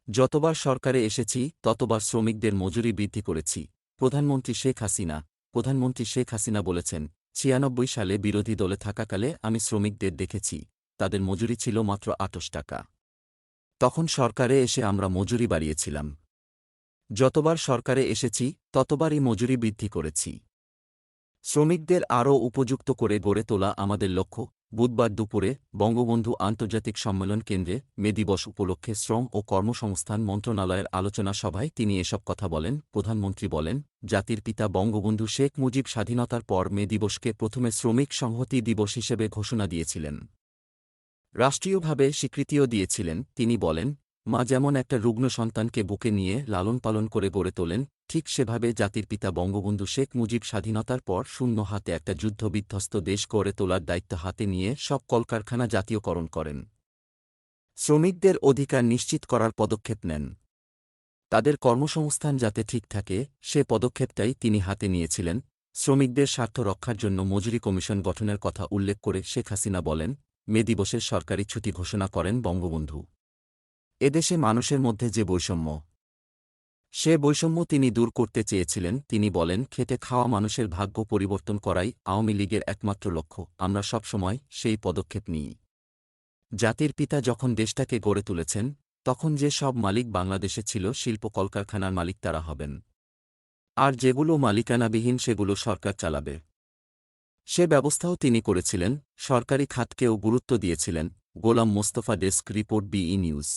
যতবার সরকারে এসেছি ততবার শ্রমিকদের মজুরি বৃদ্ধি করেছি। প্রধানমন্ত্রী শেখ হাসিনা বলেছেন, ৯৬ সালে বিরোধী দলে থাকাকালে আমি শ্রমিকদের দেখেছি, তাদের মজুরি ছিল মাত্র ২৮ টাকা। তখন সরকারে এসে আমরা মজুরি বাড়িয়েছিলাম। যতবার সরকারে এসেছি ততবারই মজুরি বৃদ্ধি করেছি। শ্রমিকদের আরও উপযুক্ত করে গড়ে তোলা আমাদের লক্ষ্য। বুধবার দুপুরে বঙ্গবন্ধু আন্তর্জাতিক সম্মেলন কেন্দ্রে মে দিবস উপলক্ষে শ্রম ও কর্মসংস্থান মন্ত্রণালয়ের আলোচনা সভায় তিনি এসব কথা বলেন। প্রধানমন্ত্রী বলেন, জাতির পিতা বঙ্গবন্ধু শেখ মুজিব স্বাধীনতার পর মে দিবসকে প্রথমে শ্রমিক সংহতি দিবস হিসেবে ঘোষণা দিয়েছিলেন। রাষ্ট্রীয়ভাবে স্বীকৃতিও দিয়েছিলেন। তিনি বলেন, মা যেমন একটা রুগ্ন সন্তানকে বুকে নিয়ে লালন পালন করে গড়ে তোলেন, ঠিক সেভাবে জাতির পিতা বঙ্গবন্ধু শেখ মুজিব স্বাধীনতার পর শূন্য হাতে একটা যুদ্ধবিধ্বস্ত দেশ গড়ে তোলার দায়িত্ব হাতে নিয়ে সব কলকারখানা জাতীয়করণ করেন। শ্রমিকদের অধিকার নিশ্চিত করার পদক্ষেপ নেন। তাদের কর্মসংস্থান যাতে ঠিক থাকে সে পদক্ষেপটাই তিনি হাতে নিয়েছিলেন। শ্রমিকদের স্বার্থ রক্ষার জন্য মজুরি কমিশন গঠনের কথা উল্লেখ করে শেখ হাসিনা বলেন, মে দিবসের সরকারি ছুটি ঘোষণা করেন বঙ্গবন্ধু। এদেশে মানুষের মধ্যে যে বৈষম্য, সে বৈষম্য তিনি দূর করতে চেয়েছিলেন। তিনি বলেন, খেটে খাওয়া মানুষের ভাগ্য পরিবর্তন করাই আওয়ামী লীগের একমাত্র লক্ষ্য। আমরা সবসময় সেই পদক্ষেপ নিই। জাতির পিতা যখন দেশটাকে গড়ে তুলেছেন, তখন যে সব মালিক বাংলাদেশে ছিল শিল্প কলকারখানার মালিক তারা হবেন। আর যেগুলো মালিকানাবিহীন সেগুলো সরকার চালাবে। সে ব্যবস্থাও তিনি করেছিলেন। সরকারি খাতকেও গুরুত্ব দিয়েছিলেন। Golam Mostafa, desk report, BE news.